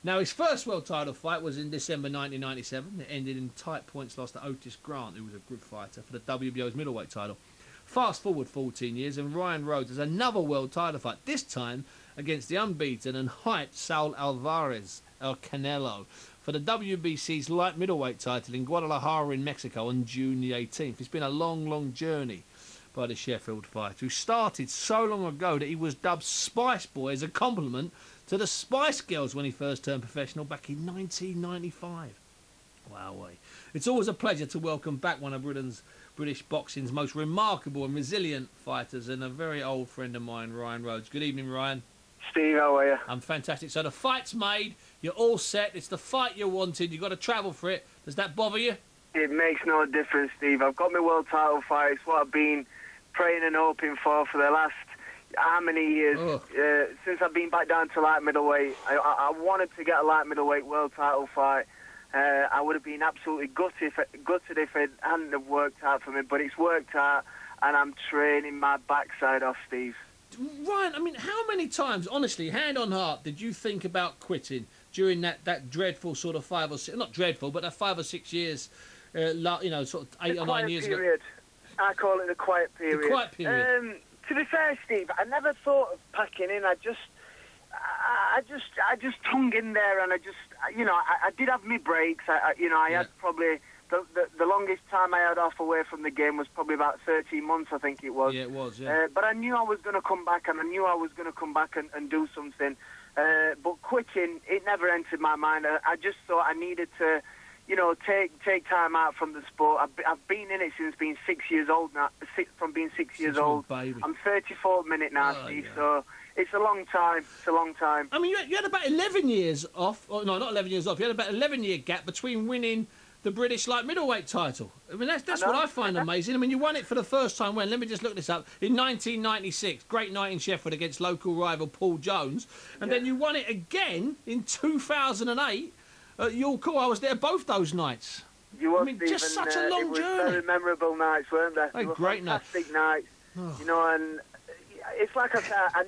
Now, his first world title fight was in December 1997. It ended in tight points loss to Otis Grant, who was a good fighter, for the WBO's middleweight title. Fast forward 14 years, and Ryan Rhodes has another world title fight, this time against the unbeaten and hyped Saul Alvarez, El Canelo, for the WBC's light middleweight title in Guadalajara in Mexico on June the 18th. It's been a long, long journey by the Sheffield fighter, who started so long ago that he was dubbed Spice Boy as a compliment to the Spice Girls when he first turned professional back in 1995. Wowee. It's always a pleasure to welcome back one of British boxing's most remarkable and resilient fighters, and a very old friend of mine, Ryan Rhodes. Good evening, Ryan. Steve, how are you? I'm fantastic. So the fight's made, you're all set, it's the fight you wanted, you've got to travel for it. Does that bother you? It makes no difference, Steve. I've got my world title fight. It's what I've been praying and hoping for the last how many years? Since I've been back down to light middleweight. I wanted to get a light middleweight world title fight. I would have been absolutely gutted if it hadn't have worked out for me, but it's worked out, and I'm training my backside off, Steve. Ryan, I mean, how many times, honestly, hand on heart, did you think about quitting during that dreadful sort of 5 or 6, not dreadful, but that 5 or 6 years, you know, sort of 8 or 9 years period. Ago? I call it the quiet period. The quiet period. To be fair, Steve, I never thought of packing in. I just hung in there, and I did have my breaks. I had probably the longest time I had off away from the game was probably about 13 months, I think it was. Yeah, it was, yeah. But I knew I was going to come back, and I knew I was going to come back and do something. But quitting, it never entered my mind. I just thought I needed to, take time out from the sport. I've been in it since being 6 years old now. From being 6 years old, baby. I'm 34 minute now, Steve. Yeah. So it's a long time. It's a long time. I mean, you had about 11 years off. Oh, no, not 11 years off. You had about 11-year gap between winning the British light middleweight title. I mean, that's what I find amazing. I mean, you won it for the first time when, let me just look this up, in 1996. Great night in Sheffield against local rival Paul Jones. And then you won it again in 2008 at York Hall. I was there both those nights. You were, I mean, just such a long journey. It was very memorable nights, weren't they? They were great fantastic nights. And it's like I said, I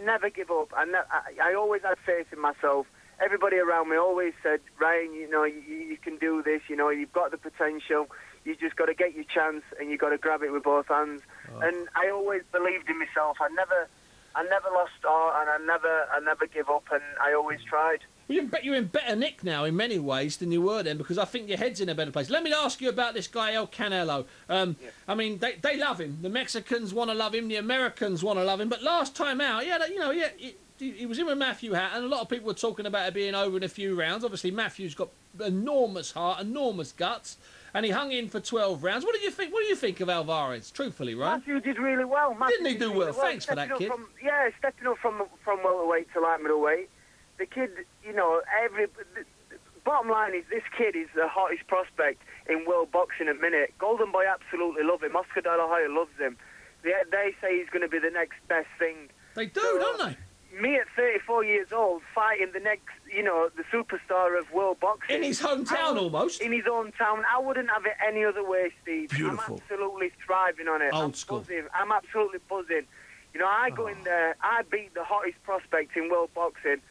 never give up. I always had faith in myself. Everybody around me always said, Ryan, you can do this. You've got the potential. You just got to get your chance, and you got to grab it with both hands. And I always believed in myself. I never lost heart, and I never give up, and I always tried. Well, you're in better nick now in many ways than you were then, because I think your head's in a better place. Let me ask you about this guy, El Canelo. I mean, they love him. The Mexicans want to love him. The Americans want to love him. But last time out, he was in with Matthew Hatt, and a lot of people were talking about it being over in a few rounds. Obviously, Matthew's got enormous heart, enormous guts, and he hung in for 12 rounds. What do you think? What do you think of Alvarez? Truthfully, right? Matthew did really well. Didn't he do well? Thanks for that, kid. Stepping up from welterweight to light middleweight. The kid, the bottom line is this kid is the hottest prospect in world boxing at the minute. Golden Boy absolutely love him. Oscar De La Hoya loves him. They say he's going to be the next best thing. They do, don't they? Me at 34 years old fighting the next, the superstar of world boxing. In his hometown, almost. In his own town. I wouldn't have it any other way, Steve. Beautiful. I'm absolutely thriving on it. Old school. I'm absolutely buzzing. I go in there, I beat the hottest prospect in world boxing.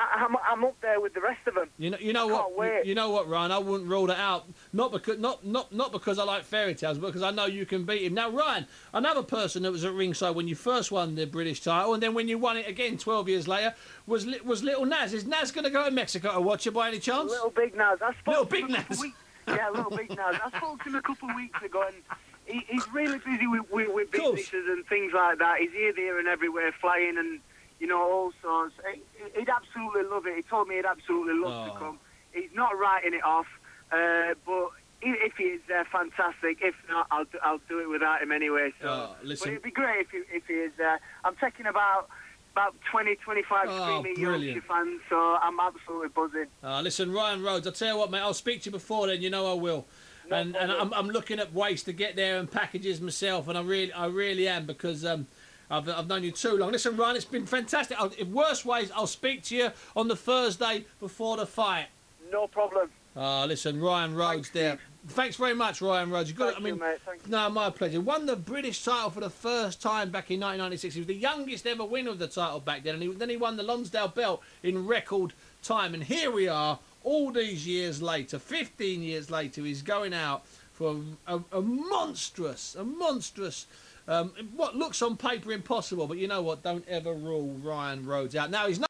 I'm up there with the rest of them. You know what, Ryan? I wouldn't rule that out. Not because I like fairy tales, but because I know you can beat him. Now, Ryan, another person that was at ringside when you first won the British title, and then when you won it again 12 years later, was Little Naz. Is Naz going to go to Mexico to watch you by any chance? Little Big Naz. Little Big Naz. Yeah, Little Big Naz. I spoke to him a couple of weeks ago, and he's really busy with businesses and things like that. He's here, there, and everywhere, flying and. All sorts. He'd absolutely love it. He told me he'd absolutely love to come. He's not writing it off, but if he is there, fantastic. If not, I'll do it without him anyway. So, but it'd be great if he is there. I'm taking about 20, 25 screaming Yorkshire fans, so I'm absolutely buzzing. Listen, Ryan Rhodes, I'll tell you what, mate, I'll speak to you before then, I will. And I'm looking at ways to get there and packages myself, and I really am, because I've known you too long. Listen, Ryan, it's been fantastic. In worst ways, I'll speak to you on the Thursday before the fight. No problem. Listen, Ryan Rhodes there. Thanks very much, Ryan Rhodes. Thank you, mate. Thank you. No, my pleasure. Won the British title for the first time back in 1996. He was the youngest ever winner of the title back then, and then he won the Lonsdale belt in record time. And here we are, all these years later, 15 years later, he's going out for a monstrous, what looks on paper impossible. But you know what? Don't ever rule Ryan Rhodes out. Now, he's not